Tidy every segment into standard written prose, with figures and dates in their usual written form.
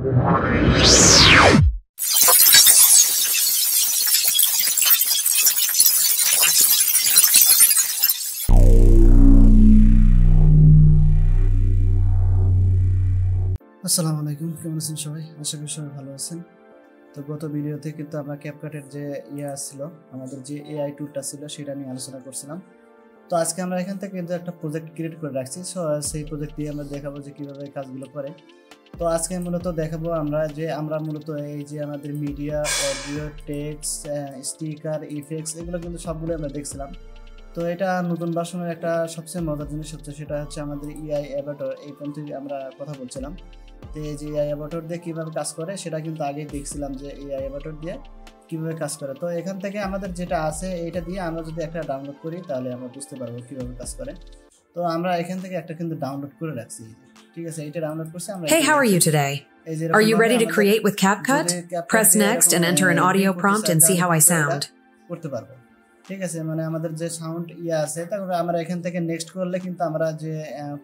আসসালামু আলাইকুম, কেমন আছেন সবাই? আশা করি সবাই ভালো আছেন। তো গত ভিডিওতে কিন্তু আমরা ক্যাপকাটের যে ছিল, আমাদের যে এআই টুলটা ছিল সেটা নিয়ে আলোচনা করছিলাম। তো আজকে আমরা এখান থেকে কিন্তু একটা প্রজেক্ট ক্রিয়েট করে রাখছি। সো সেই প্রজেক্ট দিয়ে আমরা দেখাবো যে কীভাবে কাজগুলো করে। তো আজকে মূলত দেখাবো আমরা মূলত এই যে আমাদের media, audio, text, sticker, effects এগুলো কিন্তু সবগুলো আমরা দেখছিলাম। তো এটা নতুন ভার্সনের একটা সবচেয়ে মজার জিনিস হচ্ছে, সেটা হচ্ছে আমাদের এআই অ্যাভাটার। এই পর্যন্ত আমরা কথা বলছিলাম। তো এই যে এআই অ্যাভাটার দিয়ে কীভাবে কাজ করে সেটা কিন্তু আগেই দেখছিলাম যে এআই অ্যাভাটার দিয়ে কীভাবে কাজ করে। তো এখান থেকে আমাদের যেটা আছে এটা দিয়ে আমরা যদি একটা ডাউনলোড করি তাহলে আমরা বুঝতে পারবো কীভাবে কাজ করে। তো আমরা এখান থেকে একটা কিন্তু ডাউনলোড করে রাখছি, ঠিক আছে? এটা ডাউনলোড করছি আমরা। Hey, how are you today? Are you ready to create with CapCut? Press next and enter an audio prompt and see how I sound. করতে পারবো, ঠিক আছে? মানে আমাদের যে সাউন্ড আছে, তারপরে আমরা এখান থেকে নেক্সট করলে কিন্তু আমরা যে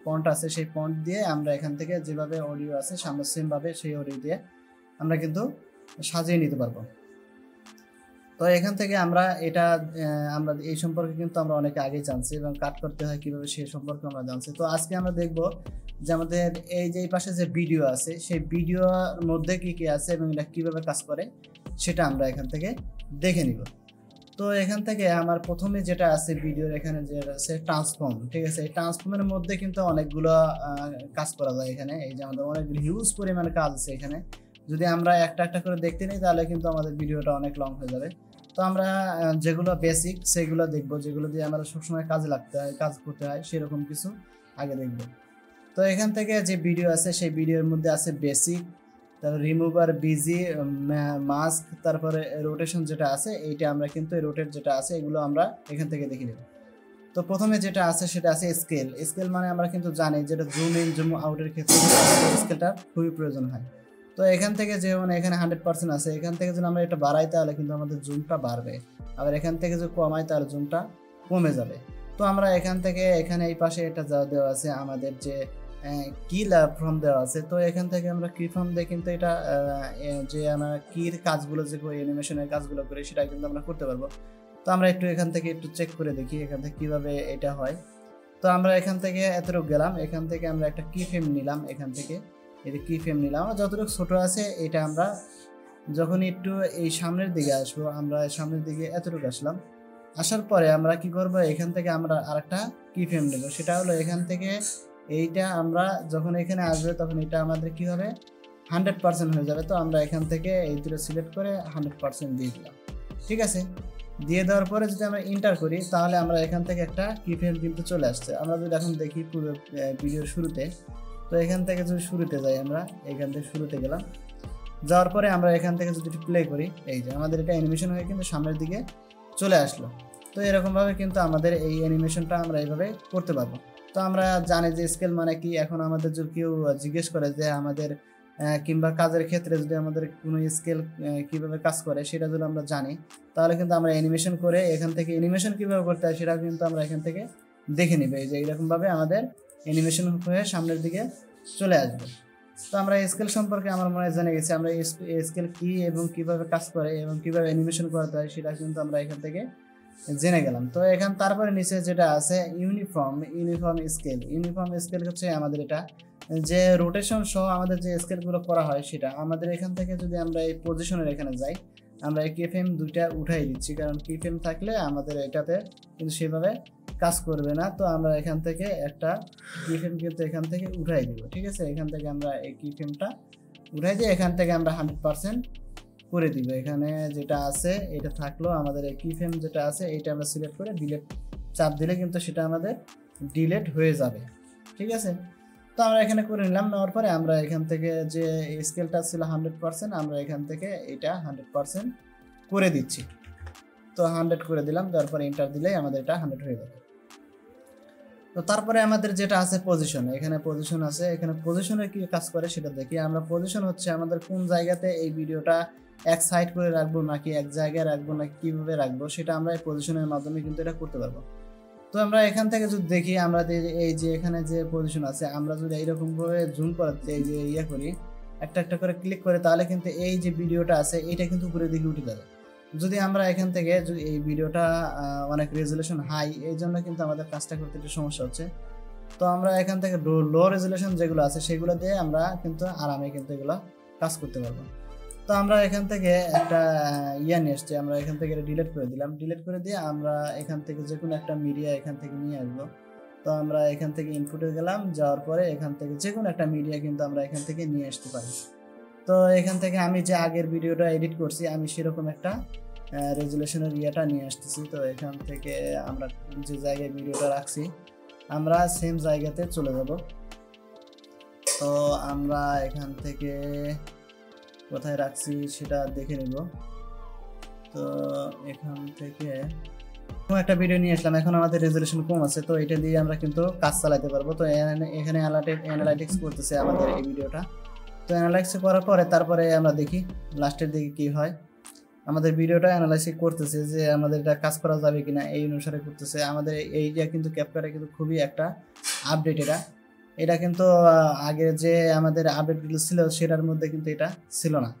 ফন্ট আছে সেই ফন্ট দিয়ে আমরা এখান থেকে যেভাবে অডিও আছে সামনে সেম ভাবে সেই অডিও দিয়ে আমরা কিন্তু সাজিয়ে নিতে পারবো। তো এখান থেকে আমরা এই সম্পর্কে কিন্তু আমরা অনেক আগেই জানছি এবং কাট করতে হয় কিভাবে সেই সম্পর্কে আমরা জানছি। তো আজকে আমরা দেখব যে আমাদের এই যে পাশে যে ভিডিও আছে সেই ভিডিওর মধ্যে কি কি আছে এবং এটা কিভাবে কাজ করে সেটা আমরা এখান থেকে দেখে নিব। তো এখান থেকে আমার প্রথমে যেটা আছে ভিডিওর এখানে যে আছে ট্রান্সফর্ম, ঠিক আছে? এই ট্রান্সফর্মের মধ্যে কিন্তু অনেকগুলো কাজ করা যায়। এখানে এই যে আমাদের অনেক হিউজ পরিমাণে কাজ আছে এখানে। যদি আমরা একটা একটা করে দেখতে নিই তাহলে কিন্তু আমাদের ভিডিওটা অনেক লং হয়ে যাবে। তো আমরা যেগুলো বেসিক সেগুলো দেখবো, যেগুলো দিয়ে আমরা সবসময় কাজে লাগতে হয়, কাজ করতে হয়, সেরকম কিছু আগে দেখব। তো এখান থেকে যে ভিডিও আছে সেই ভিডিওর মধ্যে আছে বেসিক, তারপর রিমুভার, বিজি, মাস্ক, তারপরে রোটেশন যেটা আছে এইটা আমরা কিন্তু রোটেট যেটা আছে এগুলো আমরা এখান থেকে দেখে নেব। তো প্রথমে যেটা আছে সেটা আছে স্কেল। স্কেল মানে আমরা কিন্তু জানি যেটা জুম ইন জুম আউটের ক্ষেত্রে স্কেলটা খুবই প্রয়োজন হয়। তো এখান থেকে যেমন এখানে 100% আছে, এখান থেকে যদি আমরা এটা বাড়াই তাহলে কিন্তু আমাদের জুমটা বাড়বে, আবার এখান থেকে যদি কমাই তাহলে জুমটা কমে যাবে। তো আমরা এখান থেকে এখানে এই পাশে এটা দেওয়া আছে আমাদের যে কি ফর্ম দেওয়া আছে। তো এখান থেকে আমরা কি ফর্ম দিয়ে কিন্তু এটা যে আমরা কির কাজগুলো যে অ্যানিমেশনের কাজগুলো করি সেটা কিন্তু আমরা করতে পারবো। তো আমরা এখান থেকে একটু চেক করে দেখি এখান থেকে কীভাবে এটা হয়। তো আমরা এখান থেকে এতটুকু গেলাম, এখান থেকে আমরা একটা কি ফ্রেম নিলাম, এখান থেকে এটা কি ফ্রেম নিলাম। যতটুকু ছোটো আছে এটা আমরা যখন একটু এই সামনের দিকে আসবো, আমরা সামনের দিকে এতটুকু আসলাম। আসার পরে আমরা কি করব, এখান থেকে আমরা আরেকটা কি ফ্রেম নেব। সেটা হলো এখান থেকে এইটা আমরা যখন এখানে আসবে তখন এটা আমাদের কি হবে 100% হয়ে যাবে। তো আমরা এখান থেকে এই দুটো সিলেক্ট করে 100% দিয়ে দিলাম, ঠিক আছে? দিয়ে দেওয়ার পরে যদি আমরা ইন্টার করি তাহলে আমরা এখান থেকে একটা কি ফ্রেম কিন্তু চলে আসছে। আমরা যদি এখন দেখি পুরো ভিডিওর শুরুতে, তো এখান থেকে যদি শুরুতে যাই, আমরা এখান থেকে শুরুতে গেলাম, যাওয়ার পরে আমরা এখান থেকে যদি প্লে করি, এই যে আমাদের এটা অ্যানিমেশন হয়ে কিন্তু সামনের দিকে চলে আসলো। তো এরকমভাবে কিন্তু আমাদের এই অ্যানিমেশনটা আমরা এইভাবে করতে পারবো। তো আমরা জানি যে স্কেল মানে কি। এখন আমাদের যদি কেউ জিজ্ঞেস করে যে আমাদের কিংবা কাজের ক্ষেত্রে যদি আমাদের কোনো স্কেল কীভাবে কাজ করে সেটা যদি আমরা জানি তাহলে কিন্তু আমরা অ্যানিমেশন করে এখান থেকে অ্যানিমেশন কীভাবে করতে হয় সেটা কিন্তু আমরা এখান থেকে দেখে নিব। এই যে এইরকমভাবে আমাদের অ্যানিমেশন হয়ে সামনের দিকে চলে আসবে। তো আমরা স্কেল সম্পর্কে আমার মনে হয় জেনে গেছি। আমরা স্কেল কী এবং কীভাবে কাজ করে এবং কীভাবে অ্যানিমেশন করতে হয় সেটা কিন্তু আমরা এখান থেকে জেনে গেলাম। তো তারপরে নিচে যেটা আছে ইউনিফর্ম স্কেল হচ্ছে আমাদের এটা যে রোটেশন সহ আমাদের যে স্কেলগুলো করা হয় সেটা আমাদের এখান থেকে যদি আমরা এই পজিশনের এখানে যাই, আমরা এই কিফ্রেম দুইটা উঠাই দিচ্ছি, কারণ কিফ্রেম থাকলে আমাদের এটাতে কিন্তু সেভাবে কাজ করবে না। তো আমরা এখান থেকে একটা কিফ্রেম কিন্তু এখান থেকে উঠাই দিব, ঠিক আছে? এখান থেকে আমরা এই কিফ্রেমটা উঠাই দিয়ে এখান থেকে আমরা 100% করে দিব। এখানে যেটা আছে এটা থাকলো আমাদের এই কিফ্রেম যেটা আছে এইটা আমরা সিলেক্ট করে ডিলিট চাপ দিলে কিন্তু সেটা আমাদের ডিলিট হয়ে যাবে, ঠিক আছে? তো আমরা এখানে করে নিলাম। নেওয়ার পরে আমরা এখান থেকে যে স্কেলটা ছিল 100% আমরা এখান থেকে এটা 100% করে দিচ্ছি। তো 100 করে দিলাম, তারপরে এন্টার দিলেই আমাদের এটা 100 হয়ে যাবে। তো তারপরে আমাদের যেটা আছে পজিশন, এখানে পজিশন আছে। এখানে পজিশনে কি কাজ করে সেটা দেখি আমরা। পজিশন হচ্ছে আমাদের কোন জায়গাতে এই ভিডিওটা এক সাইড করে রাখবো নাকি এক জায়গায় রাখবো নাকি কীভাবে রাখবো সেটা আমরা এই পজিশনের মাধ্যমে কিন্তু এটা করতে পারবো। তো আমরা এখান থেকে যদি দেখি, আমরা এই যে এখানে যে পজিশন আছে আমরা যদি এইরকমভাবে জুম করাতে এই যে করি একটা একটা করে ক্লিক করে, তাহলে কিন্তু এই যে ভিডিওটা আছে এটা কিন্তু উপরের দিকে উঠে যাবে। যদি আমরা এখান থেকে এই ভিডিওটা অনেক রেজুলেশন হাই, এই জন্য কিন্তু আমাদের কাজটা করতে একটু সমস্যা হচ্ছে। তো আমরা এখান থেকে লো রেজুলেশন যেগুলো আছে সেগুলো দিয়ে আমরা কিন্তু আরামে কিন্তু এগুলো কাজ করতে পারবো। তো আমরা এখান থেকে একটা নিয়ে এসছি, আমরা এখান থেকে ডিলিট করে দিলাম। ডিলিট করে দিয়ে আমরা এখান থেকে যে কোনো একটা মিডিয়া এখান থেকে নিয়ে আসবো। তো আমরা এখান থেকে ইনপুটে গেলাম, যাওয়ার পরে এখান থেকে যে কোনো একটা মিডিয়া কিন্তু আমরা এখান থেকে নিয়ে আসতে পারি। তো এখান থেকে আমি যে আগের ভিডিওটা এডিট করছি আমি সেরকম একটা রেজুলেশনের নিয়ে আসতেছি। তো এখান থেকে আমরা যে জায়গায় ভিডিওটা রাখছি আমরা সেম জায়গাতে চলে যাব। তো আমরা এখান থেকে কোথায় রাখছি সেটা দেখে নেব। তো এখান থেকে একটা ভিডিও নিয়ে আসলাম, এখন আমাদের রেজুলেশন কম আছে, তো এটা দিয়ে আমরা কিন্তু কাজ চালাতে পারবো। তো এখানে অ্যানালাইটিক্স করতেছে আমাদের এই ভিডিওটা। তো অ্যানালাইসিস করার পরে তারপরে আমরা দেখি লাস্টের দিকে কি হয়। আমাদের ভিডিওটা অ্যানালাইসিস করতেছে যে আমাদের এটা কাজ করা যাবে কিনা, এই অনুসারে করতেছে। আমাদের এইটা কিন্তু ক্যাপকাটে কিন্তু খুবই একটা আপডেট। এটা কিন্তু আগে যে আমাদের আপডেটগুলো ছিল সেটার মধ্যে কিন্তু এটা ছিল না।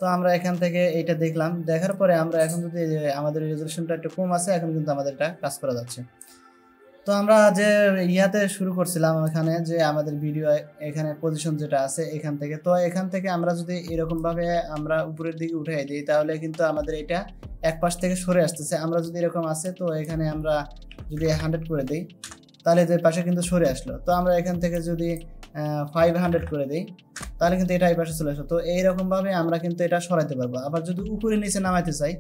তো আমরা এখান থেকে এইটা দেখলাম, দেখার পরে আমরা এখন যদি আমাদের রেজুলেশনটা একটু কম আছে, এখন কিন্তু আমাদের এটা কাজ করা যাচ্ছে। তো আমরা যে ইয়াতে শুরু করছিলাম এখানে যে আমাদের ভিডিও এখানে পজিশন যেটা আছে এখান থেকে, তো এখান থেকে আমরা যদি এরকমভাবে আমরা উপরের দিকে উঠাই দিই তাহলে কিন্তু আমাদের এটা এক পাশ থেকে সরে আসতেছে। আমরা যদি এরকম আছে তো এখানে আমরা যদি 100 করে দিই তাহলে যে পাশে কিন্তু সরে আসলো। তো আমরা এখান থেকে যদি 500 করে দিই তাহলে কিন্তু এটা এই পাশে চলে আসলো। তো এইরকমভাবে আমরা কিন্তু এটা সরাইতে পারবো। আবার যদি উপরে নিচে নামাইতে চাই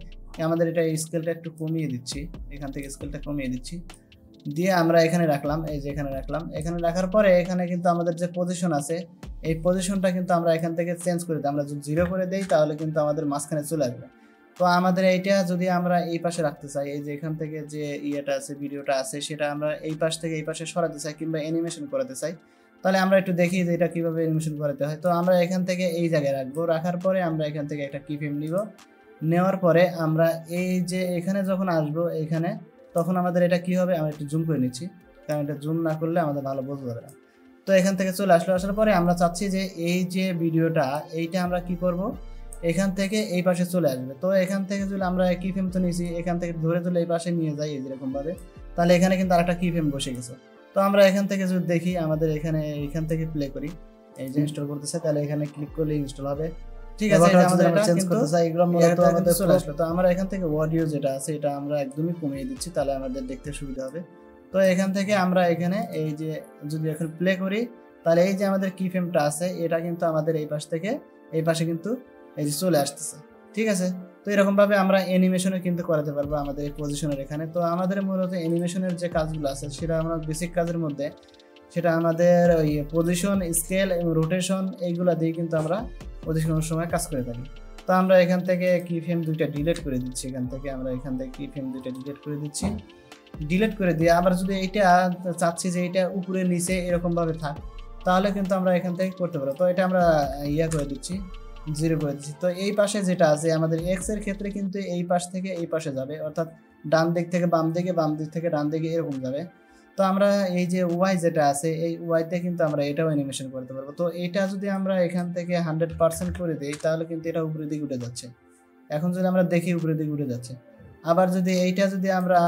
আমাদের এটা স্কেলটা একটু কমিয়ে দিচ্ছি, এখান থেকে স্কেলটা কমিয়ে দিচ্ছি, দিয়ে আমরা এখানে রাখলাম, এই যে এখানে রাখলাম। এখানে রাখার পরে এখানে কিন্তু আমাদের যে পজিশন আছে এই পজিশনটা কিন্তু আমরা এখান থেকে চেঞ্জ করে দিই। আমরা যদি 0 করে দেই তাহলে কিন্তু আমাদের মাঝখানে চলে আসবে। তো আমাদের এইটা যদি আমরা এই পাশে রাখতে চাই, এই যে এখান থেকে যে ইয়েটা আছে ভিডিওটা আছে সেটা আমরা এই পাশ থেকে এই পাশে সরাতে চাই কিংবা অ্যানিমেশন করাতে চাই, তাহলে আমরা একটু দেখি যে এটা কিভাবে অ্যানিমেশন করাতে হয়। তো আমরা এখান থেকে এই জায়গায় রাখবো, রাখার পরে আমরা এখান থেকে একটা কিফ্রেম নিব। নেওয়ার পরে আমরা এই যে এখানে যখন আসবো এখানে তখন আমাদের এটা কি হবে, আমরা একটু জুম করে নিচ্ছি, কারণ এটা জুম না করলে আমাদের ভালো বোঝা যাবে না। তো এখান থেকে চলে আসলো, আসার পরে আমরা চাচ্ছি যে এই যে ভিডিওটা এইটা আমরা কি করব, এখান থেকে এই পাশে চলে আসবে। তো এখান থেকে যদি আমরা কি ফ্রেম তো নিয়েছি এখান থেকে ধরে তুলে এই পাশে নিয়ে যাই এরকম ভাবে, তাহলে এখানে কিন্তু আরেকটা কি ফ্রেম বসে গেছে। তো আমরা এখান থেকে যদি দেখি আমাদের এখান থেকে প্লে করি, এই যে ইনস্টল করতেছে, তাহলে এখানে ক্লিক করলে ইনস্টল হবে। ঠিক আছে, আমাদের এটা চেঞ্জ করতে চাই এগুলো মূলত আমাদের চলে আসলো। তো আমরা এখান থেকে অডিও যেটা আছে এটা আমরা একদমই কমিয়ে দিচ্ছি, তাহলে আমাদের দেখতে সুবিধা হবে। তো এখান থেকে আমরা এখানে এই যে যদি এখন প্লে করি তাহলে এই যে আমাদের কি ফ্রেমটা আছে এটা কিন্তু আমাদের এই পাশ থেকে এই পাশে কিন্তু এই যে চলে আসতেছে। ঠিক আছে, তো এরকম ভাবে আমরা অ্যানিমেশনও কিন্তু করাতে পারবো আমাদের এই পজিশনের এখানে। তো আমাদের মূলত অ্যানিমেশনের যে কাজগুলো আছে সেটা আমরা বেসিক কাজের মধ্যে সেটা আমাদের ওই পজিশন, স্কেল এবং রোটেশন এইগুলা দিয়ে কিন্তু আমরা পজিশনের সময় কাজ করে থাকি। তো আমরা এখান থেকে কি ফ্রেম দুইটা ডিলিট করে দিচ্ছি, এখান থেকে আমরা এখান থেকে কি ফ্রেম দুইটা ডিলিট করে দিচ্ছি। ডিলিট করে দিয়ে আবার যদি এইটা চাচ্ছি যে এটা উপরে নিচে এরকম ভাবে থাক তাহলে কিন্তু আমরা এখান থেকে করতে পারবো। তো এটা আমরা করে দিচ্ছি, 0 করে দিচ্ছি। তো এই পাশে যেটা আছে আমাদের এক্স এর ক্ষেত্রে কিন্তু এই পাশ থেকে এই পাশে যাবে, অর্থাৎ ডান দিক থেকে বাম দিকে, বাম দিক থেকে ডান দিকে এরকম যাবে। তো আমরা এই যে ওয়াই যেটা আছে এই ওয়াইতে কিন্তু আমরা এটাও অ্যানিমেশন করতে পারবো। তো এটা যদি আমরা এখান থেকে 100% করে দিই তাহলে কিন্তু এটা উপরের দিকে উঠে যাচ্ছে। এখন যদি আমরা দেখি উপরের দিকে উঠে যাচ্ছে। আবার যদি এইটা যদি আমরা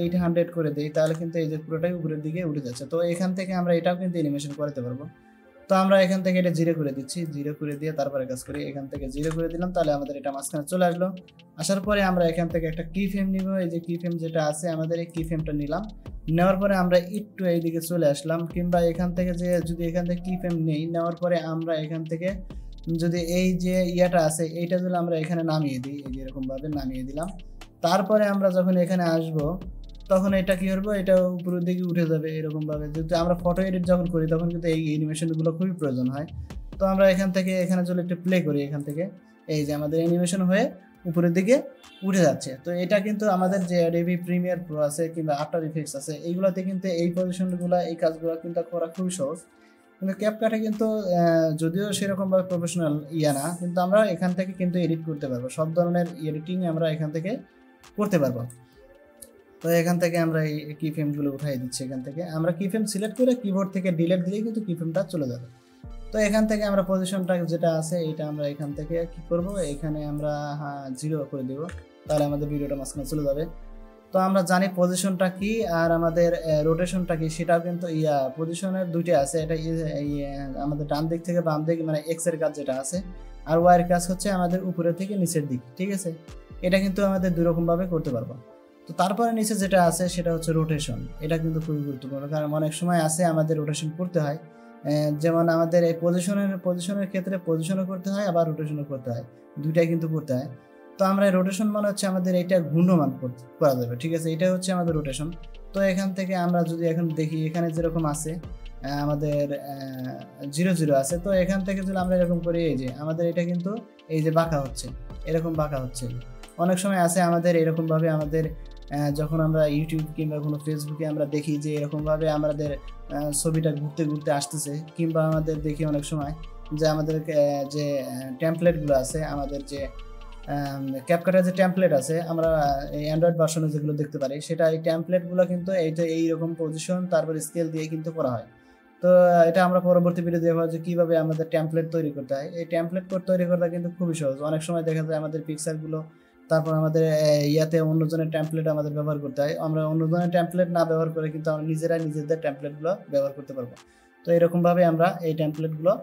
800 করে দিই তাহলে কিন্তু এই যে পুরোটাই উপরের দিকে উঠে যাচ্ছে। তো এখান থেকে আমরা এটাও কিন্তু অ্যানিমেশন করতে পারবো। তো আমরা এখান থেকে এটা 0 করে দিচ্ছি, 0 করে দিয়ে তারপরে কাজ করি। এখান থেকে 0 করে দিলাম, তাহলে আমাদের এটা মাঝখানে চলে আসলো। আসার পরে আমরা এখান থেকে একটা কি ফ্রেম নিব, এই যে কি ফ্রেম যেটা আছে আমাদের এই কি ফ্রেমটা নিলাম। নেওয়ার পরে আমরা একটু এইদিকে চলে আসলাম, কিংবা এখান থেকে যে যদি এখান থেকে কি ফ্রেম নেই, নেওয়ার পরে আমরা এখান থেকে যদি এই যে ইয়াটা আছে এইটা যদি আমরা এখানে নামিয়ে দিই, এই যে এরকম ভাবে নামিয়ে দিলাম। তারপরে আমরা যখন এখানে আসব তখন এটা কি করবো, এটা উপরের দিকে উঠে যাবে এরকম ভাবে। যদি আমরা ফটো এডিট যখন করি তখন কিন্তু এই অ্যানিমেশনগুলো খুবই প্রয়োজন হয়। তো আমরা এখান থেকে এখানে যদি একটু প্লে করি, এখান থেকে এই যে আমাদের অ্যানিমেশন হয়ে উপরের দিকে উঠে যাচ্ছে। তো এটা কিন্তু আমাদের যে অ্যাডোবি প্রিমিয়ার প্রো আছে কিংবা আফটার ইফেক্টস আছে এইগুলোতে কিন্তু এই পজিশনগুলো এই কাজগুলো কিন্তু করা খুবই সহজ। কিন্তু ক্যাপকাটে কিন্তু যদিও সেরকমভাবে প্রফেশনাল না, কিন্তু আমরা এখান থেকে কিন্তু এডিট করতে পারবো, সব ধরনের এডিটিং আমরা এখান থেকে করতে পারবো। তো এখান থেকে আমরা এই কি ফ্রেমগুলো উঠাই দিচ্ছি। এখান থেকে আমরা কি ফ্রেম সিলেক্ট করে কিবোর্ড থেকে ডিলিট দিলেই কিন্তু কি ফ্রেমটা চলে যাবে। তো এখান থেকে আমরা পজিশনটা যেটা আছে এটা আমরা এখান থেকে কি করব, এখানে আমরা 0 করে দেব, তাহলে আমাদের ভিডিওটা মাঝখানে চলে যাবে। তো আমরা জানি পজিশনটা কি আর আমাদের রোটেশনটা কি, সেটাও কিন্তু পজিশনের দুইটা আছে, এটা আমাদের ডান দিক থেকে বাম দিক মানে এক্স এর কাজ যেটা আছে, আর ওয়াই এর কাজ হচ্ছে আমাদের উপরের থেকে নিচের দিক, ঠিক আছে। এটা কিন্তু আমাদের দুই রকম ভাবে করতে পারবো। তো তারপরে নিচে যেটা আছে সেটা হচ্ছে রোটেশন, এটা কিন্তু খুবই গুরুত্বপূর্ণ, কারণ অনেক সময় আছে আমাদের রোটেশন করতে হয়, যেমন আমাদের এই পজিশনের ক্ষেত্রে পজিশনও করতে হয় আবার রোটেশনও করতে হয়, দুইটাই কিন্তু করতে হয়। তো আমরা রোটেশন মানে হচ্ছে আমাদের এটা ঘূর্ণমান করা যাবে, ঠিক আছে, এটা হচ্ছে আমাদের রোটেশন। তো এখান থেকে আমরা যদি এখন দেখি এখানে যেরকম আছে আমাদের 0 আছে, তো এখান থেকে যদি আমরা এরকম করি এই যে আমাদের এটা কিন্তু এই যে বাঁকা হচ্ছে, এরকম বাঁকা হচ্ছে। অনেক সময় আছে আমাদের এরকমভাবে আমাদের যখন আমরা ইউটিউব কিংবা কোনো ফেসবুকে আমরা দেখি যে এরকমভাবে আমাদের ছবিটা ঘুরতে ঘুরতে আসতেছে, কিংবা আমাদের দেখি অনেক সময় যে আমাদের যে টেমপ্লেটগুলো আছে, আমাদের যে ক্যাপকাটের যে টেমপ্লেট আছে আমরা এই অ্যান্ড্রয়েড ভার্সনে যেগুলো দেখতে পারি, সেটা এই টেমপ্লেটগুলো কিন্তু এইরকম পজিশন তারপর স্কেল দিয়ে কিন্তু করা হয়। তো এটা আমরা পরবর্তী ভিডিও দেখবো যে কীভাবে আমাদের টেমপ্লেট তৈরি করতে হয়। এই টেমপ্লেট তৈরি করা কিন্তু খুবই সহজ। অনেক সময় দেখা যায় আমাদের পিকচারগুলো তারপর আমাদের অন্যজনের টেমপ্লেট আমাদের ব্যবহার করতে হয়, আমরা অন্যজনের টেমপ্লেট না ব্যবহার করে কিন্তু আমরা নিজেদের টেমপ্লেটগুলো ব্যবহার করতে পারবো। তো এরকমভাবে আমরা এই টেমপ্লেটগুলো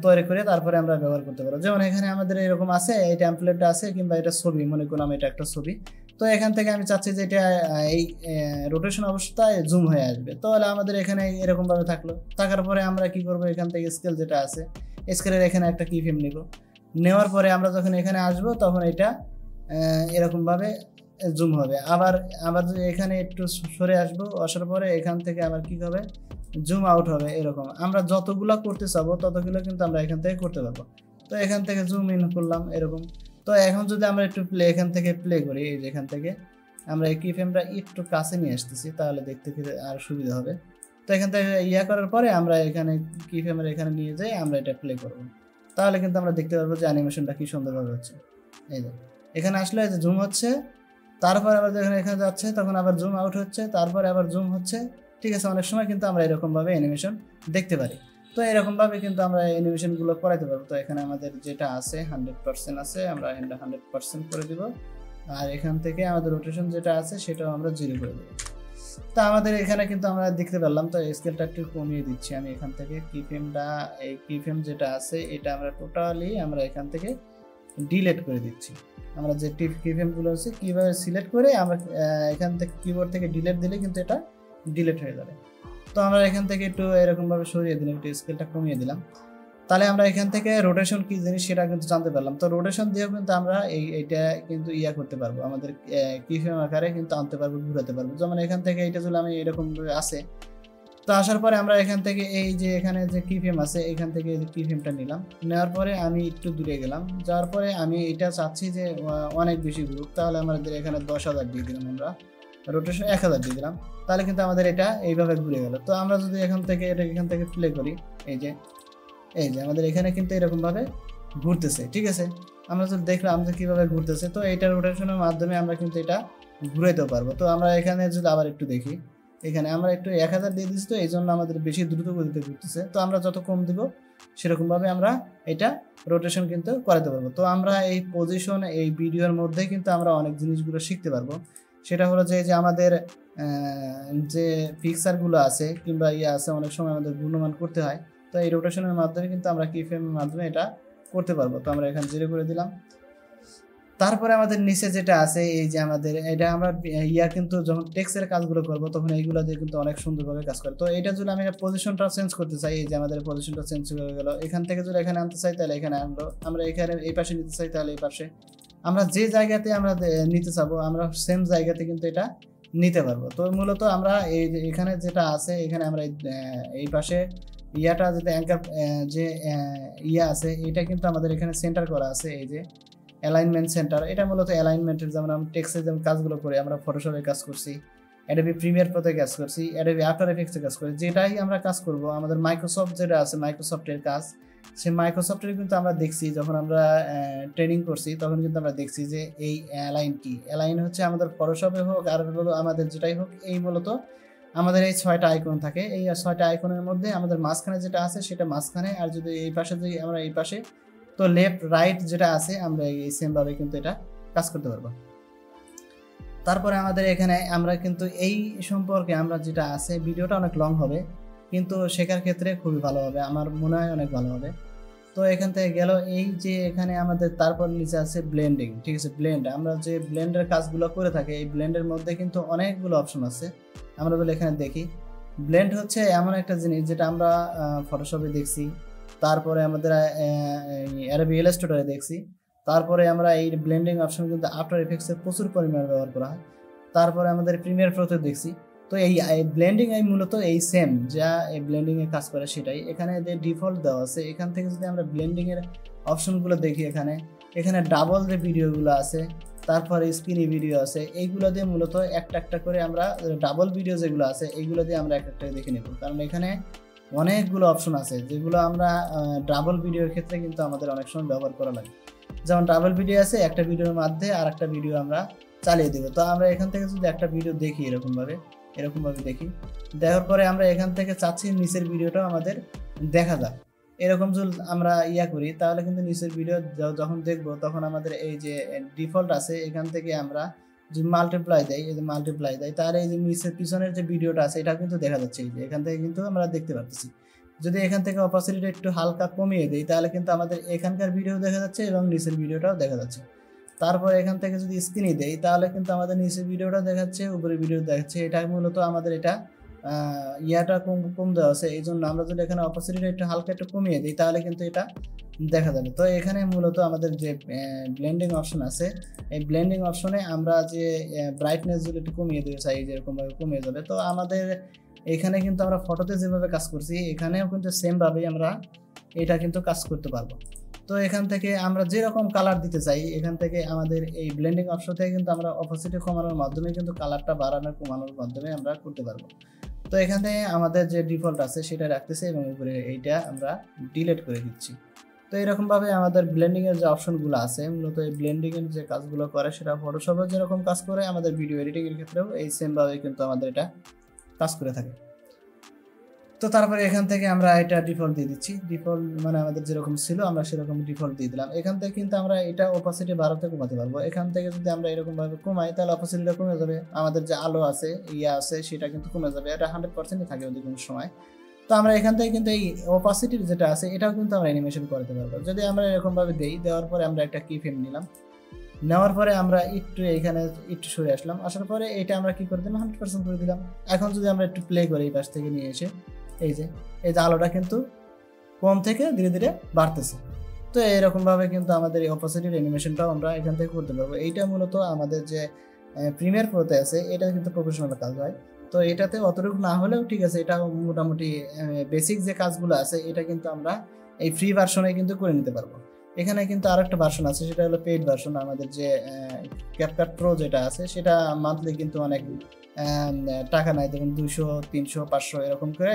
তৈরি করে তারপরে আমরা ব্যবহার করতে পারবো। যেমন এখানে আমাদের এরকম আছে, এই টেমপ্লেটটা আছে, কিংবা এটা ছবি মনে করলাম এটা একটা ছবি। তো এখান থেকে আমি চাচ্ছি যে এটা এই রোটেশন অবস্থায় জুম হয়ে আসবে, তাহলে আমাদের এখানে এরকমভাবে থাকার পরে আমরা কি করব, এখান থেকে স্কেল যেটা আছে স্কেলের এখানে একটা কি ফ্রেম নেওয়ার পরে আমরা যখন এখানে আসব তখন এটা এরকমভাবে জুম হবে। আবার যদি এখানে একটু সরে আসবো, আসার পরে এখান থেকে আবার কি হবে, জুম আউট হবে। এরকম আমরা যতগুলো করতে চাবো ততগুলো কিন্তু আমরা এখান থেকে করতে পারবো। তো এখান থেকে জুম ইন করলাম এরকম। তো এখন যদি আমরা একটু এখান থেকে প্লে করি, এই যে এখান থেকে আমরা এই কি ফ্রেমটা একটু কাছে নিয়ে আসতেছি, তাহলে দেখতে আর সুবিধা হবে। তো এখান থেকে করার পরে আমরা এখানে কি ফ্রেমের এখানে নিয়ে যাই, আমরা এটা প্লে করব, তাহলে কিন্তু আমরা দেখতে পারবো যে অ্যানিমেশনটা কি সুন্দরভাবে হচ্ছে। এই যে এখানে আসলে যে জুম হচ্ছে, তারপর আবার যখন এখানে যাচ্ছে তখন আবার জুম আউট হচ্ছে, তারপরে আবার জুম হচ্ছে, ঠিক আছে। অনেক সময় কিন্তু আমরা এরকমভাবে অ্যানিমেশন দেখতে পারি। তো এরকমভাবে কিন্তু আমরা অ্যানিমেশনগুলো করাতে পারবো। তো এখানে আমাদের যেটা আছে 100% আছে, আমরা 100% করে দিব। আর এখান থেকে আমাদের রোটেশন যেটা আছে সেটাও আমরা 0 করে দেবো। তো আমাদের এখানে কিন্তু আমরা দেখতে পারলাম। তো স্কেলটা একটু কমিয়ে দিচ্ছি আমি এখান থেকে। এই কি ফ্রেম যেটা আছে এটা আমরা টোটালি আমরা এখান থেকে ডিলিট করে দিচ্ছি। আমরা যে কি ফ্রেমগুলো আছে কীভাবে সিলেক্ট করে আমরা এখান থেকে কিবোর্ড থেকে ডিলিট দিলে কিন্তু এটা ডিলিট হয়ে যাবে। তো আমরা এখান থেকে একটু এরকমভাবে সরিয়ে দিলাম, একটু স্কেলটা কমিয়ে দিলাম, তাহলে আমরা এখান থেকে রোটেশন কি জিনিস সেটা কিন্তু জানতে পারলাম। তো রোটেশন দিয়েও কিন্তু আমরা এইটা কিন্তু করতে পারবো, আমাদের কি ফ্রেম আকারে কিন্তু আনতে পারবো, ঘুরাতে পারবো। যেমন এখান থেকে এইটা যদি আমি এরকম আছে, তো আসার পরে আমরা এখান থেকে এই যে এখানে যে কি ফ্রেম আছে এখান থেকে কি ফ্রেমটা নিলাম, নেওয়ার পরে আমি একটু দূরে গেলাম, যাওয়ার পরে আমি এটা চাচ্ছি যে অনেক বেশি গ্রুপ, তাহলে আমাদের এখানে 10,000 দিয়ে দিলাম, আমরা রোটেশন 1000 দিয়ে দিলাম, তাহলে কিন্তু আমাদের এটা এইভাবে ঘুরে গেল। তো আমরা যদি এখান থেকে প্লে করি, এই যে আমাদের এখানে কিন্তু এরকমভাবে ঘুরতেছে, ঠিক আছে। আমরা যদি দেখলাম যে কীভাবে ঘুরতেছে, তো এইটা রোটেশনের মাধ্যমে আমরা কিন্তু এটা ঘুরাইতে পারবো। তো আমরা এখানে যদি আবার একটু দেখি, এখানে আমরা একটু 1000 দিয়ে দিচ্ছি, তো এই জন্য আমাদের বেশি দ্রুত গতিতে ঘুরতেছে। তো আমরা যত কম দিব সেরকমভাবে আমরা এটা রোটেশন কিন্তু করাতে পারবো। তো আমরা এই পজিশন এই ভিডিওর মধ্যে কিন্তু আমরা অনেক জিনিসগুলো শিখতে পারবো। সেটা হলো যে আমাদের যে পিকচারগুলো আছে কিংবা আছে, অনেক সময় আমাদের গুণমান করতে হয়। তো এই রোটেশনের মাধ্যমে কিন্তু আমরা কি ফ্রেমের মাধ্যমে এটা করতে পারবো। তো আমরা এখানে 0 করে দিলাম। তারপরে আমাদের নিচে যেটা আছে এই যে আমাদের এটা আমরা কিন্তু যখন টেক্সটের কাজগুলো করবো তখন এইগুলো দিয়ে কিন্তু অনেক সুন্দরভাবে কাজ করে। তো এটা যদি আমি পজিশনটা চেঞ্জ করতে চাই, এই যে আমাদের পজিশনটা চেঞ্জ হয়ে গেল, এখান থেকে যদি এখানে আনতে চাই তাহলে এখানে আনলো, আমরা এখানে এই পাশে নিতে চাই তাহলে এই পাশে, আমরা যে জায়গাতে আমরা নিতে চাবো আমরা সেম জায়গাতে কিন্তু এটা নিতে পারবো। তো মূলত আমরা এখানে যেটা আছে এখানে আমরা এই পাশে যেটা অ্যাঙ্কার যে আছে এটা কিন্তু আমাদের এখানে সেন্টার করা আছে, এই যে অ্যালাইনমেন্ট সেন্টার। এটা মূলত অ্যালাইনমেন্টের, যেমন আমরা টেক্সটে যেমন কাজগুলো করি, আমরা ফটোশপে কাজ করছি, অ্যাডোবি প্রিমিয়ার প্রোতে কাজ করছি, অ্যাডোবি আফটার এফেক্টসে কাজ করি, যেটাই আমরা কাজ করব আমাদের মাইক্রোসফট যেটা আছে মাইক্রোসফটের কাজ, সেই মাইক্রোসফটের কিন্তু আমরা দেখছি যখন আমরা ট্রেনিং করছি তখন কিন্তু আমরা দেখছি যে এই অ্যালাইন কি, অ্যালাইন হচ্ছে আমাদের ফটোশপে হোক আর আমাদের যেটাই হোক, এই মূলত আমাদের এই 6টা আইকন থাকে, এই 6টা আইকনের মধ্যে আমাদের মাঝখানে যেটা আছে সেটা মাঝখানে, আর যদি এই পাশে যদি আমরা এই পাশে, তো লেফট রাইট যেটা আছে আমরা এই সেম ভাবে কিন্তু এটা কাজ করতে পারবো। তারপরে আমাদের এখানে আমরা কিন্তু এই সম্পর্কে আমরা যেটা আছে, ভিডিওটা অনেক লং হবে কিন্তু শেখার ক্ষেত্রে খুবই ভালো হবে, আমার মনে হয় অনেক ভালো হবে। তো এখান থেকে গেল এই যে এখানে আমাদের তারপর নিচে আছে ব্লেন্ডিং, ঠিক আছে। ব্লেন্ড, আমরা যে ব্লেন্ডের কাজগুলো করে থাকি এই ব্লেন্ডের মধ্যে কিন্তু অনেকগুলো অপশন আছে। আমরা বলে এখানে দেখি, ব্লেন্ড হচ্ছে এমন একটা জিনিস যেটা আমরা ফটোশপে দেখছি, তারপরে আমাদের অ্যাডোবি ইলাস্ট্রেটরে দেখছি, তারপরে আমরা এই ব্লেন্ডিং অপশন কিন্তু আফটার ইফেক্টসে প্রচুর পরিমাণে ব্যবহার করা হয়, তারপরে আমাদের প্রিমিয়ার প্রোতে দেখছি। তো এই ব্লেন্ডিং এই মূলত এই সেম যা এই ব্লেন্ডিং এ কাজ করে সেটাই এখানে যে ডিফল্ট দেওয়া আছে। এখান থেকে যদি আমরা ব্লেন্ডিং এর অপশনগুলো দেখি, এখানে ডাবল যে ভিডিওগুলো আছে, তারপরে স্ক্রিনি ভিডিও আছে, এইগুলো দিয়ে মূলত একটা একটা করে আমরা ডাবল ভিডিও যেগুলো আছে এইগুলো দিয়ে আমরা একটা একটা দেখে নেব, কারণ এখানে অনেকগুলো অপশন আছে যেগুলো আমরা ডাবল ভিডিওর ক্ষেত্রে কিন্তু আমাদের অনেক সময় ব্যবহার করা লাগে। যেমন ডাবল ভিডিও আছে, একটা ভিডিওর মধ্যে আর একটা ভিডিও আমরা চালিয়ে দেবো। তো আমরা এখান থেকে যদি একটা ভিডিও দেখি এরকমভাবে দেখি, দেখার পরে আমরা এখান থেকে চাচ্ছি নিচের ভিডিওটাও আমাদের দেখা যায়। এরকম যদি আমরা করি তাহলে কিন্তু নিচের ভিডিও যখন দেখবো তখন আমাদের এই যে ডিফল্ট আছে এখান থেকে আমরা যদি মাল্টিপ্লাই দেয় তাহলে এই যে নিচের পিছনের যে ভিডিওটা আছে এটা কিন্তু দেখা যাচ্ছে, এই যে এখান থেকে কিন্তু আমরা দেখতে পাচ্ছি। যদি এখান থেকে অপাসিটিটা একটু হালকা কমিয়ে দিই তাহলে কিন্তু আমাদের এখানকার ভিডিও দেখা যাচ্ছে এবং নিচের ভিডিওটাও দেখা যাচ্ছে। তারপর এখান থেকে যদি স্ক্রিনে দেই তাহলে কিন্তু আমাদের নিচের ভিডিওটা দেখাচ্ছে, উপরে ভিডিও দেখাচ্ছে। এটা মূলত আমাদের এটা কম দেওয়া আছে, এই জন্য আমরা যদি এখানে অপাসিটিটা একটু হালকা একটু কমিয়ে দিই তাহলে কিন্তু এটা দেখা যাবে। তো এখানে মূলত আমাদের যে ব্লেন্ডিং অপশন আছে, এই ব্লেন্ডিং অপশনে আমরা যে ব্রাইটনেস যদি একটু কমিয়ে দিতে চাই যেরকমভাবে কমিয়ে যাবে। তো আমাদের এখানে কিন্তু আমরা ফটোতে যেভাবে কাজ করছি এখানেও কিন্তু সেমভাবেই আমরা এটা কিন্তু কাজ করতে পারবো। তো এখান থেকে আমরা যেরকম কালার দিতে চাই এখান থেকে আমাদের এই ব্লেন্ডিং অপশন থেকে কিন্তু আমরা অপাসিটি কমানোর মাধ্যমে কিন্তু কালারটা বাড়ানোর কমানোর মাধ্যমে আমরা করতে পারবো। তো এখান থেকে আমাদের যে ডিফল্ট আছে সেটা রাখতেছে এবং উপরে এইটা আমরা ডিলিট করে দিচ্ছি। তো এরকমভাবে আমাদের ব্লেন্ডিংয়ের যে অপশনগুলো আছে মূলত এই ব্লেন্ডিংয়ের যে কাজগুলো করে সেটা ফটোশপে যেরকম কাজ করে আমাদের ভিডিও এডিটিংয়ের ক্ষেত্রেও এই সেমভাবে কিন্তু আমাদের এটা কাজ করে থাকে। তো তারপরে এখান থেকে আমরা এটা ডিফল্ট দিয়ে দিচ্ছি, ডিফল্ট মানে আমাদের যেরকম ছিল আমরা সেরকম ডিফল্ট দিয়ে দিলাম। এখান থেকে কিন্তু আমরা এটা অপাসিটি বাড়াতে কমাতে পারবো। এখান থেকে যদি আমরা এরকমভাবে কমাই তাহলে অপাসিটিটা কমে যাবে, আমাদের যে আলো আছে আছে সেটা কিন্তু কমে যাবে। এটা 100%ই থাকে অধিকাংশ সময়। তো আমরা এখান থেকে কিন্তু এই অপাসিটির যেটা আছে এটাও কিন্তু আমরা অ্যানিমেশন করতে পারবো। যদি আমরা এরকমভাবে দেওয়ার পরে আমরা একটা কি ফ্রেম নিলাম, নেওয়ার পরে আমরা এখানে একটু সরে আসলাম, আসার পরে এটা আমরা কি করে দিলাম 100% করে দিলাম। এখন যদি আমরা একটু প্লে করি এই পাশ থেকে নিয়ে এসে এই যে আলোটা কিন্তু কম থেকে ধীরে ধীরে বাড়তেছে। তো এরকমভাবে কিন্তু আমাদের এই অপাসিটির অ্যানিমেশনটাও আমরা এখান থেকে করতে পারবো। এইটা মূলত আমাদের যে প্রিমিয়ার প্রোতে আছে এটা কিন্তু প্রফেশনাল কাজ হয়। তো এটাতে অতটুকু না হলেও ঠিক আছে, এটা মোটামুটি বেসিক যে কাজগুলো আছে এটা কিন্তু আমরা এই ফ্রি ভার্সনে কিন্তু করে নিতে পারবো। এখানে কিন্তু আরেকটা ভার্সন আছে, সেটা হলো পেইড ভার্সন। আমাদের যে ক্যাপকাট প্রো যেটা আছে সেটা মান্থলি কিন্তু অনেক টাকা নেয়, দেখুন 200, 300, 500 এরকম করে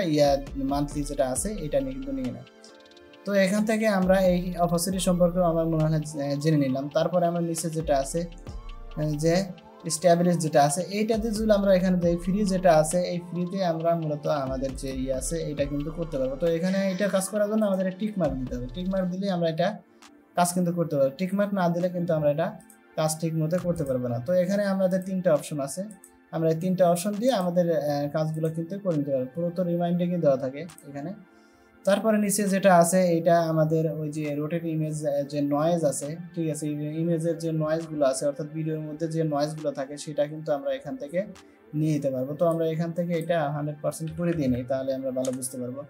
মান্থলি যেটা আছে এটা নিয়ে কিন্তু নিয়ে নেয়। তো এখান থেকে আমরা এই অপাসিটি সম্পর্কে আমার মনে হয় জেনে নিলাম। তারপরে আমার নিচে যেটা আছে যে স্ট্যাবলিশ যেটা আছে এইটাতে যদি আমরা এখানে যে ফ্রি যেটা আছে এই ফ্রিতে আমরা মূলত আমাদের যে আছে এটা কিন্তু করতে পারবো। তো এখানে এটা কাজ করার জন্য আমাদের টিক মার্ক দিতে হবে, টিক মার্ক দিলে আমরা এটা কাজ কিন্তু করতে পারবো, টিক মার্ক না দিলে কিন্তু আমরা এটা কাজ ঠিক মতো করতে পারবো না। তো এখানে আমাদের 3টা অপশন আছে, আমরা এই 3টা অপশন দিয়ে আমাদের কাজগুলো কিন্তু করে নিতে পারবো। পুরো তো রিমাইন্ডিংই দেওয়া থাকে এখানে। তারপরে নিচে যেটা আছে এইটা আমাদের ওই যে রোটেট ইমেজ যে নয়েজ আছে, ঠিক আছে, ইমেজের যে নয়েজগুলো আছে অর্থাৎ ভিডিওর মধ্যে যে নয়েজগুলো থাকে সেটা কিন্তু আমরা এখান থেকে নিয়ে নিতে পারবো। তো আমরা এখান থেকে এটা 100% করে দিয়ে নিই, তাহলে আমরা ভালো বুঝতে পারবো।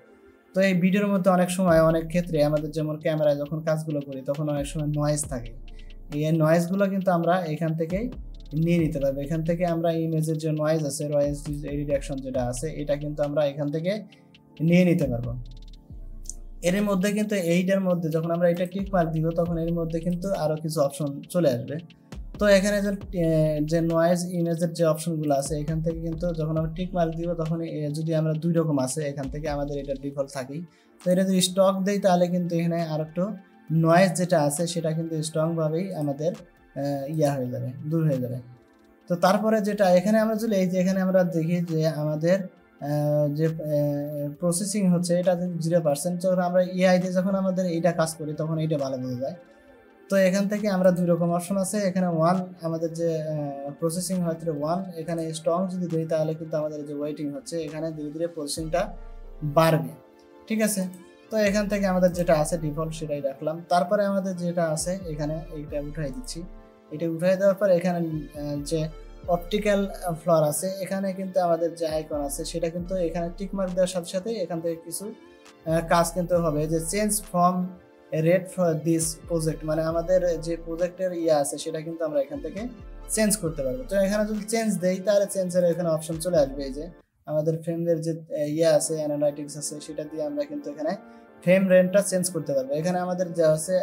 তো এই ভিডিওর মধ্যে অনেক সময় অনেক ক্ষেত্রে আমাদের যেমন ক্যামেরায় যখন কাজগুলো করি তখন অনেক সময় নয়েজ থাকে, এই নয়েজগুলো কিন্তু আমরা এখান থেকেই নিয়ে নিতে পারবো। এখান থেকে আমরা ইমেজের যে নয়েজ আছে নয়েজ রিডাকশন যেটা আছে এটা কিন্তু আমরা এখান থেকে নিয়ে নিতে পারবো। এর মধ্যে কিন্তু এইটার মধ্যে যখন আমরা এটা টিক মার্ক দিব তখন এর মধ্যে কিন্তু আরো কিছু অপশন চলে আসবে। তো এখানে যে নয়েজ ইমেজের যে অপশনগুলো আছে এখান থেকে কিন্তু যখন আমরা টিক মার্ক দিব তখন যদি আমরা 2 রকম আছে এখান থেকে আমাদের এটা ডিফল্ট থাকেই। তো এটা যদি স্টক দেই তাহলে কিন্তু এখানে আর একটু নয়েজ যেটা আছে সেটা কিন্তু স্ট্রং ভাবেই আমাদের হয়ে যাবে, দূর হয়ে যাবে। তো তারপরে যেটা এখানে আমরা যদি এই যে এখানে আমরা দেখি যে আমাদের যে প্রসেসিং হচ্ছে এটা 0%, যখন আমরা এআই দিয়ে যখন আমাদের এইটা কাজ করি তখন এইটা ভালো বোঝা যায়। তো এখান থেকে আমরা দুই রকম অপশন আছে, এখানে 1 আমাদের যে প্রসেসিং হয়তো 1, এখানে স্ট্রং যদি দিই তাহলে কিন্তু আমাদের যে ওয়েটিং হচ্ছে এখানে ধীরে ধীরে প্রসেসিংটা বাড়বে, ঠিক আছে। তো এখান থেকে আমাদের যেটা আছে ডিফল্ট সেটাই রাখলাম। তারপরে আমাদের যেটা আছে এখানে এইটা উঠাই দিচ্ছি। এটা উঠাই দেওয়ার পর এখানে যে অপটিক্যাল ফ্লোর আছে এখানে কিন্তু আমাদের যে আইকন আছে সেটা কিন্তু এখানে টিক মার্ক দেওয়ার সাথে সাথে এখান থেকে কিছু কাজ কিন্তু হবে, যে change from red for this project, মানে আমাদের যে প্রজেক্টের আছে সেটা কিন্তু আমরা এখান থেকে চেঞ্জ করতে পারবো। তো এখানে যদি চেঞ্জ দেই তাহলে চেঞ্জের এখানে অপশন চলে আসবে, এই যে আমাদের ফ্রেমের যে আছে অ্যানালাইটিক্স আছে সেটা দিয়ে আমরা কিন্তু এখানে ফ্রেম রেটটা চেঞ্জ করতে পারবো। এখানে আমাদের দেওয়া আছে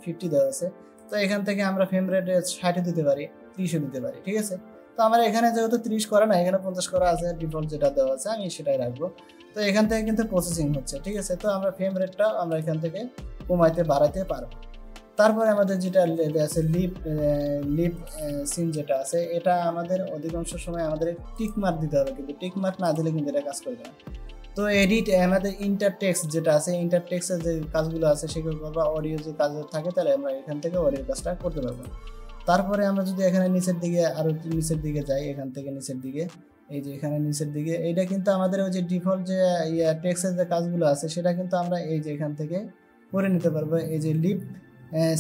50 দেওয়া আছে, তো এখান থেকে আমরা ফ্রেম রেট 60 দিতে পারি, 30 দিতে পারি, ঠিক আছে। তো আমার এখানে যেহেতু 30 করা না, এখানে 50 করা আছে, ডিফল্ট যেটা দেওয়া আছে আমি সেটাই রাখবো। তো এখান থেকে কিন্তু প্রসেসিং হচ্ছে, ঠিক আছে। তো আমরা ফ্রেম রেটটা আমরা এখান থেকে কমাইতে বাড়াইতে পারবো। তারপরে আমাদের যেটা আছে লিপ সিন যেটা আছে এটা আমাদের অধিকাংশ সময় আমাদের টিক মার্ক দিতে হবে, কিন্তু টিক মার্ক না দিলে কিন্তু এটা কাজ করবে না। তো এডিট আমাদের ইন্টারটেক্সট যেটা আছে, ইন্টারটেক্সের যে কাজগুলো আছে সেগুলো করবো, অডিও যে কাজ থাকে তাহলে আমরা এখান থেকে অডিও কাজটা করতে পারবো। তারপরে আমরা যদি এখানে নিচের দিকে আরো নিচের দিকে যাই, এখান থেকে নিচের দিকে, এই যে এখানে নিচের দিকে এইটা কিন্তু আমাদের ওই যে ডিফল্ট যে টেক্সটের যে কাজগুলো আছে সেটা কিন্তু আমরা এই যে এখান থেকে করে নিতে পারবো। এই যে লিপ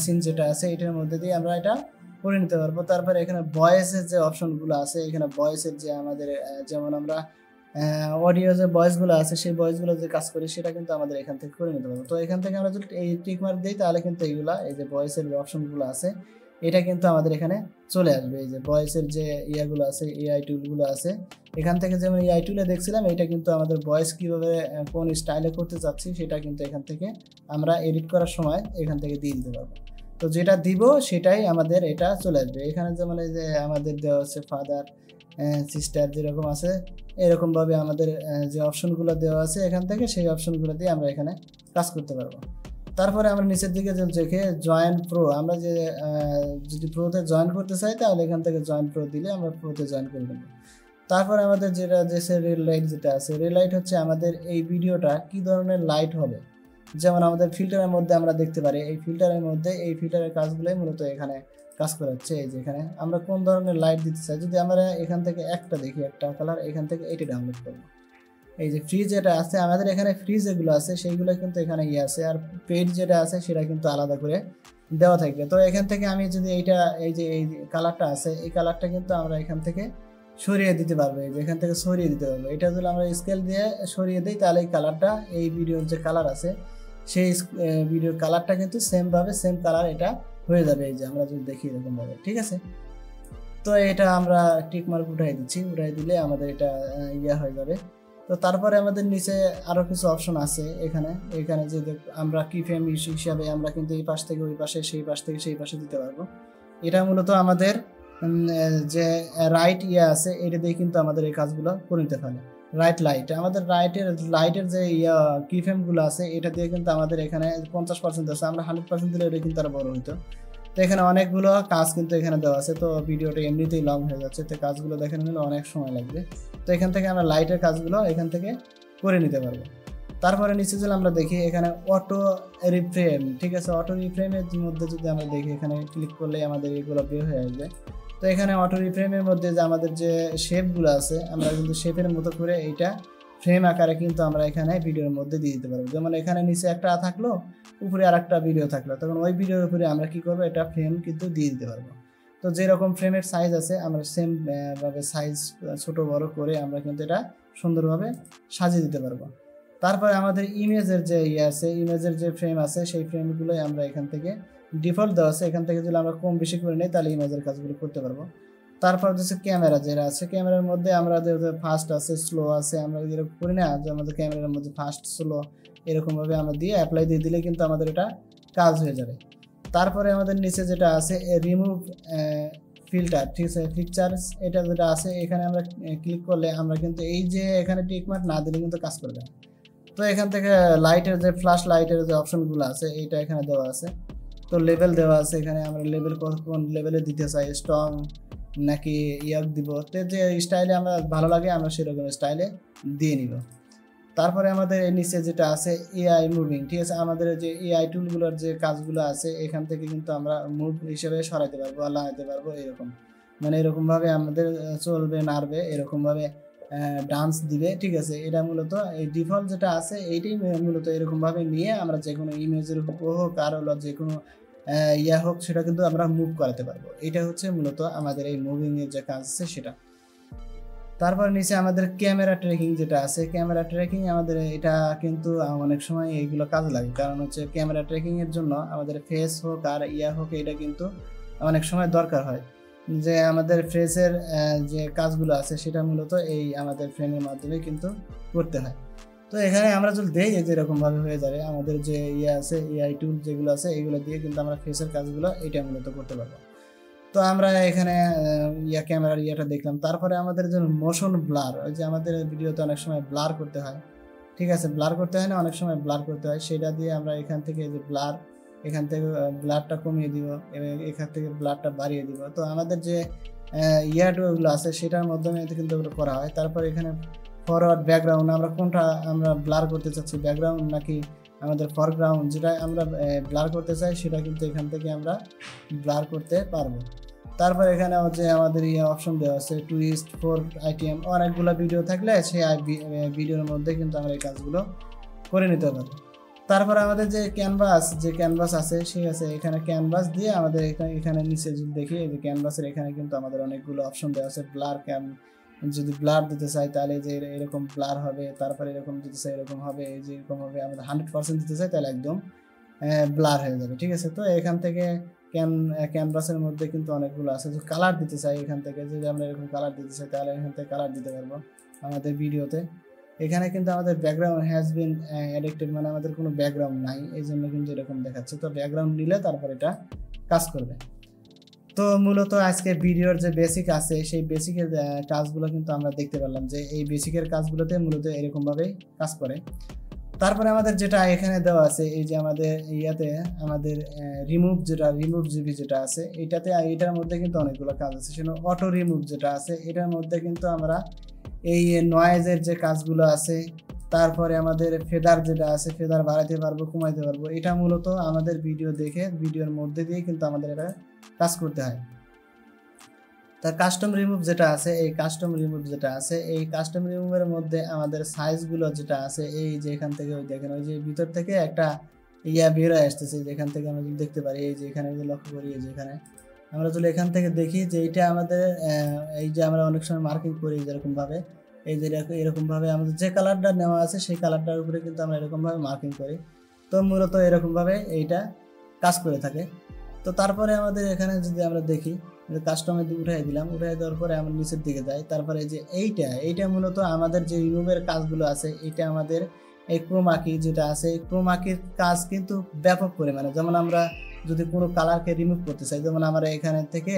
সিন যেটা আছে এটার মধ্যে দিয়ে আমরা এটা করে নিতে পারবো। তারপরে এখানে ভয়েসের যে অপশনগুলো আছে, এখানে ভয়েসের যে আমাদের যেমন আমরা অডিও যে ভয়েসগুলো আছে সেই ভয়েসগুলো যে কাজ করি সেটা কিন্তু আমাদের এখান থেকে করে নিতে পারবো। তো এখান থেকে আমরা যদি এই টিক মার্ক দিই তাহলে কিন্তু এইগুলা এই যে ভয়েসের যে অপশনগুলো আছে এটা কিন্তু আমাদের এখানে চলে আসবে। এই যে ভয়েসের যে ইয়াগুলো আছে, এআই টুলগুলো আছে, এখান থেকে যেমন এআই টুলে দেখছিলাম এটা কিন্তু আমাদের ভয়েস কীভাবে কোন স্টাইলে করতে চাচ্ছি সেটা কিন্তু এখান থেকে আমরা এডিট করার সময় এখান থেকে দিয়ে দিতে পারবো। তো যেটা দিব সেটাই আমাদের এটা চলে আসবে। এখানে যেমন এই যে আমাদের দেওয়া আছে ফাদার সিস্টার যেরকম আছে এরকমভাবে আমাদের যে অপশনগুলো দেওয়া আছে এখান থেকে সেই অপশনগুলো দিয়ে আমরা এখানে কাজ করতে পারবো। তারপরে আমরা নিচের দিকে দেখে জয়েন প্রো, আমরা যে যদি প্রোতে জয়েন করতে চাই তাহলে এখান থেকে জয়েন প্রো দিলে আমরা প্রোতে জয়েন করে নেব। তারপরে আমাদের যেটা যে রেল লাইট যেটা আছে, রেল লাইট হচ্ছে আমাদের এই ভিডিওটা কি ধরনের লাইট হবে, যেমন আমাদের ফিল্টারের মধ্যে আমরা দেখতে পারি এই ফিল্টারের মধ্যে এই ফিল্টারের কাজগুলোই মূলত এখানে কাজ করাচ্ছে। এই যে এখানে আমরা কোন ধরনের লাইট দিতে চাই, যদি আমরা এখান থেকে একটা দেখি একটা কালার, এখান থেকে এটি ডাউনলোড করবো। এই যে ফ্রিজ যেটা আছে আমাদের এখানে ফ্রিজ যেগুলো আছে সেইগুলো কিন্তু এখানে আছে, আর পেজ যেটা আছে সেটা কিন্তু আলাদা করে দেওয়া থাকবে। তো এখান থেকে আমি যদি এইটা এই যে এই কালারটা আছে এই কালারটা কিন্তু আমরা এখান থেকে সরিয়ে দিতে পারবো, এই যে এখান থেকে সরিয়ে দিতে পারবো। এটা যদি আমরা স্কেল দিয়ে সরিয়ে দিই তাহলে এই কালারটা এই ভিডিওর যে কালার আছে সেই ভিডিওর কালারটা কিন্তু সেম কালার এটা হয়ে যাবে। এই যে আমরা যদি দেখি এরকম ভাবে, ঠিক আছে। তো এটা আমরা টিক মার্ক উঠাই দিচ্ছি, উঠাই দিলে আমাদের এটা হয়ে যাবে। তো তারপরে আমাদের নিচে আরো কিছু অপশন আছে এখানে যে আমরা কি ফ্রেম হিসাবে আমরা কিন্তু এই পাশ থেকে ওই পাশে, সেই পাশ থেকে সেই পাশে দিতে পারবো। এটা মূলত আমাদের যে রাইট আছে এটা দিয়ে কিন্তু আমাদের এই কাজগুলো করে নিতে পারে। রাইট লাইট আমাদের লাইটের যে কি ফ্রেমগুলো আছে এটা দিয়ে কিন্তু আমাদের এখানে 50% আছে, আমরা 100% দিলে এটা কিন্তু আরো বড় হইতো। তো এখানে অনেকগুলো কাজ কিন্তু এখানে দেওয়া আছে, তো ভিডিওটা এমনিতেই লং হয়ে যাচ্ছে, তো কাজগুলো দেখানো গেলে অনেক সময় লাগবে। তো এখান থেকে আমরা লাইটের কাজগুলো এখান থেকে করে নিতে পারবো। তারপরে নিচে যদি আমরা দেখি এখানে অটো রিফ্রেম, ঠিক আছে, অটো রিফ্রেমের মধ্যে যদি আমরা দেখি এখানে ক্লিক করলে আমাদের এগুলো বের হয়ে আসবে। তো এখানে অটো রিফ্রেমের মধ্যে যে আমাদের যে শেপগুলো আছে আমরা কিন্তু শেপের মতো করে এইটা ফ্রেম আকারে কিন্তু আমরা এখানে ভিডিওর মধ্যে দিয়ে দিতে পারবো। যেমন এখানে নিচে একটা থাকলো, উপরে আর একটা ভিডিও থাকলো, তখন ওই ভিডিওর উপরে আমরা কি করবো এটা ফ্রেম কিন্তু দিয়ে দিতে পারবো। তো যেরকম ফ্রেমের সাইজ আছে আমরা সেম ভাবে সাইজ ছোট বড় করে আমরা কিন্তু এটা সুন্দরভাবে সাজিয়ে দিতে পারবো। তারপরে আমাদের ইমেজের যে আছে, ইমেজের যে ফ্রেম আছে সেই ফ্রেমগুলোই আমরা এখান থেকে ডিফল্ট দেওয়া আছে, এখান থেকে যদি আমরা কম বেশি করে নিই তাহলে ইমেজের কাজগুলো করতে পারবো। তারপর হচ্ছে ক্যামেরা যেটা আছে, ক্যামেরার মধ্যে আমরা ফাস্ট আছে স্লো আছে আমরা যেরকম করি না, যে আমাদের ক্যামেরার মধ্যে ফাস্ট স্লো এরকমভাবে আমরা দিয়ে অ্যাপ্লাই দিয়ে দিলে কিন্তু আমাদের এটা কাজ হয়ে যাবে। তারপরে আমাদের নিচে যেটা আছে রিমুভ ফিল্টার, ঠিক আছে, পিকচার্স এটা যেটা আছে এখানে আমরা ক্লিক করলে আমরা কিন্তু এই যে এখানে টিক মার্ক না দিলে কিন্তু কাজ করবে। তো এখান থেকে লাইটের যে ফ্ল্যাশ লাইটের যে অপশনগুলো আছে এইটা এখানে দেওয়া আছে। তো লেভেল দেওয়া আছে, এখানে আমরা লেভেল কোন লেভেলে দিতে চাই, স্ট্রং নাকি ইয়াক দিব, তো যে স্টাইলে আমরা ভালো লাগে আমরা সেরকম স্টাইলে দিয়ে নিব। তারপরে আমাদের নিচে যেটা আছে এআই মুভিং, ঠিক আছে, আমাদের যে এআই টুলগুলোর যে কাজগুলো আছে এখান থেকে কিন্তু আমরা মুভ হিসেবে সরাইতে পারবো, লাগাইতে পারবো, এরকম মানে এরকমভাবে আমাদের চলবে, নাড়বে, এরকমভাবে ডান্স দিবে, ঠিক আছে। এটা মূলত এই ডিফল্ট যেটা আছে এইটাই মূলত এরকমভাবে নিয়ে আমরা যে কোনো ইমেজের হোক আর হলো যে কোনো ইয়া হোক সেটা কিন্তু আমরা মুভ করাতে পারবো। এটা হচ্ছে মূলত আমাদের এই মুভিংয়ের যে কাজ আছে সেটা। তারপর নিচে আমাদের ক্যামেরা ট্র্যাকিং যেটা আছে, ক্যামেরা ট্র্যাকিং আমাদের এটা কিন্তু অনেক সময় এইগুলো কাজে লাগে, কারণ হচ্ছে ক্যামেরা ট্র্যাকিংয়ের জন্য আমাদের ফেস হোক আর ইয়া হোক এটা কিন্তু অনেক সময় দরকার হয়, যে আমাদের ফেসের যে কাজগুলো আছে সেটা মূলত এই আমাদের ফ্রেমের মাধ্যমে কিন্তু করতে হয়। তো এখানে আমরা যদি দেই যে এরকমভাবে হয়ে যাবে, আমাদের যে ইয়ে আছে এআই টুল যেগুলো আছে এগুলো দিয়ে কিন্তু আমরা ফেসের কাজগুলো এটা মূলত করতে পারবো। তো আমরা এখানে ক্যামেরার ইয়েটা দেখলাম। তারপরে আমাদের যে মোশন ব্লার, ওই যে আমাদের ভিডিওতে অনেক সময় ব্লার করতে হয়, ঠিক আছে, ব্লার করতে হয় না, অনেক সময় ব্লার করতে হয়, সেটা দিয়ে আমরা এখান থেকে যে ব্লার, এখান থেকে ব্লারটা কমিয়ে দিব এবং এখান থেকে ব্লারটা বাড়িয়ে দিব। তো আমাদের যে ইয়াগুলো আছে সেটার মাধ্যমে কিন্তু করা হয়। তারপর এখানে ফরওয়ার্ড ব্যাকগ্রাউন্ড, আমরা কোনটা আমরা ব্লার করতে চাচ্ছি, ব্যাকগ্রাউন্ড নাকি আমাদের ফরগ্রাউন্ড, যেটা আমরা ব্লার করতে চাই সেটা কিন্তু এখান থেকে আমরা ব্লার করতে পারবো। তারপর এখানে হচ্ছে আমাদের অপশন দেওয়া আছে টুইস্ট, ফোর আইটেম, অনেকগুলো ভিডিও থাকলে সেই ভিডিওর মধ্যে কিন্তু আমরা এই কাজগুলো করে নিতে পারবো। তারপর আমাদের যে ক্যানভাস আছে, ঠিক আছে, এখানে ক্যানভাস দিয়ে আমাদের এখানে নিচে যদি দেখি এই যে ক্যানভাসের এখানে কিন্তু আমাদের অনেকগুলো অপশন দেওয়া আছে। ব্লার যদি ব্লার দিতে চাই তাহলে যে এরকম ব্লার হবে, তারপরে এরকম দিতে চাই এরকম হবে, এই যে এরকম হবে, আমাদের 100% দিতে চাই তাহলে একদম ব্লার হয়ে যাবে, ঠিক আছে। তো এখান থেকে ক্যানভাসের মধ্যে কিন্তু অনেকগুলো আছে। যে কালার দিতে চাই এখান থেকে, যদি আমরা এরকম কালার দিতে চাই তাহলে এখান থেকে কালার দিতে পারবো আমাদের ভিডিওতে। এখানে কিন্তু আমাদের ব্যাকগ্রাউন্ড হ্যাজ বিন অ্যাডিক্টেড, মানে আমাদের কোনো ব্যাকগ্রাউন্ড নাই, এই জন্য কিন্তু এরকম দেখাচ্ছে। তো ব্যাকগ্রাউন্ড নিলে তারপর এটা কাজ করবে। তো মূলত আজকে ভিডিওর যে বেসিক আছে সেই বেসিকের কাজগুলো কিন্তু আমরা দেখতে পারলাম যে এই বেসিকের কাজগুলোতে মূলত এরকমভাবেই কাজ করে। তারপরে আমাদের যেটা এখানে দেওয়া আছে এই যে আমাদের আমাদের রিমুভ জিবি যেটা আছে এটার মধ্যে কিন্তু অনেকগুলো কাজ আছে। সেটা অটো রিমুভ যেটা আছে এটার মধ্যে কিন্তু আমরা এই নয়েজের যে কাজগুলো আছে, তারপরে আমাদের ফেদার যেটা আছে ফেদার বাড়াতে পারবো, কমাইতে পারবো। এটা মূলত আমাদের ভিডিও দেখে ভিডিওর মধ্যে দিয়ে কিন্তু আমাদের এটা কাজ করতে হয়। তার কাস্টম রিমুভ যেটা আছে এই কাস্টম রিমুভের মধ্যে আমাদের সাইজগুলো যেটা আছে এই যে এখান থেকে ওই দেখেন ওই যে ভিতর থেকে একটা বের হয়ে আসতেছে, যেখান থেকে আমরা দেখতে পারি এই যে এখানে লক্ষ্য করি, এই যে এখানে আমরা যদি এখান থেকে দেখি যে এইটা আমাদের এই যে আমরা অনেক সময় মার্কিং করি যেরকমভাবে, এই যে এরকমভাবে আমাদের যে কালারটা নেওয়া আছে সেই কালারটার উপরে কিন্তু আমরা এরকমভাবে মার্কিং করি। তো মূলত এরকমভাবে এইটা কাজ করে থাকে। তো তারপরে আমাদের এখানে যদি আমরা দেখি কাস্টমে উঠাই দিলাম, উঠাই দেওয়ার পরে আমরা নিচের দিকে যাই, তারপরে যে এইটা মূলত আমাদের যে রিমুভের কাজগুলো আছে এটা আমাদের এই ক্রোমাকি যেটা আছে এই ক্রোমাকির কাজ কিন্তু ব্যাপক পরিমাণে। যেমন আমরা যদি কোনো কালারকে রিমুভ করতে চাই, যেমন আমরা এখানে থেকে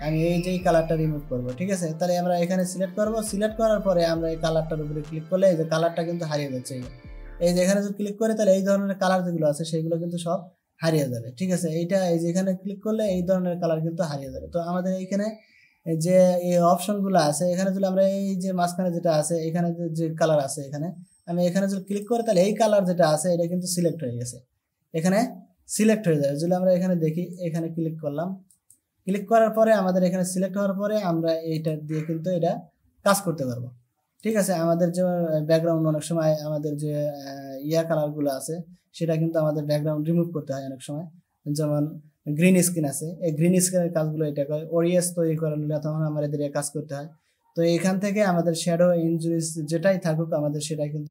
আমি এই যে কালারটা রিমুভ করব, ঠিক আছে, তাহলে আমরা এখানে সিলেক্ট করব, সিলেক্ট করার পরে আমরা এই কালারটার উপরে ক্লিক করলে এই যে কালারটা কিন্তু হারিয়ে যাচ্ছে। এই যে এখানে যদি ক্লিক করে তাহলে এই ধরনের কালার যেগুলো আছে সেইগুলো কিন্তু সব হারিয়ে যাবে, ঠিক আছে। এইটা এই যে এখানে ক্লিক করলে এই ধরনের কালার কিন্তু হারিয়ে যাবে। তো আমাদের এইখানে যে এই অপশনগুলো আছে এখানে যদি আমরা এই যে মাঝখানে যেটা আছে এখানে যে কালার আছে এখানে আমি এখানে যদি ক্লিক করি তাহলে এই কালার যেটা আছে এটা কিন্তু সিলেক্ট হয়ে গেছে, এখানে সিলেক্ট হয়ে যাবে। যদি আমরা এখানে দেখি এখানে ক্লিক করলাম, ক্লিক করার পরে আমাদের এখানে সিলেক্ট হওয়ার পরে আমরা এইটা দিয়ে কিন্তু এটা কাজ করতে পারবো, ঠিক আছে। আমাদের যে ব্যাকগ্রাউন্ড অনেক সময় আমাদের যে কালারগুলো আছে সেটা কিন্তু আমাদের ব্যাকগ্রাউন্ড রিমুভ করতে হয় অনেক সময়, যেমন গ্রিন স্ক্রিন আছে, এই গ্রিন স্ক্রিনের কাজগুলো এটা করে ওরিএস তৈরি করে নিলে তখন আমাদের কাজ করতে হয়। তো এখান থেকে আমাদের শ্যাডো ইনজুরিস যেটাই থাকুক আমাদের সেটা কিন্তু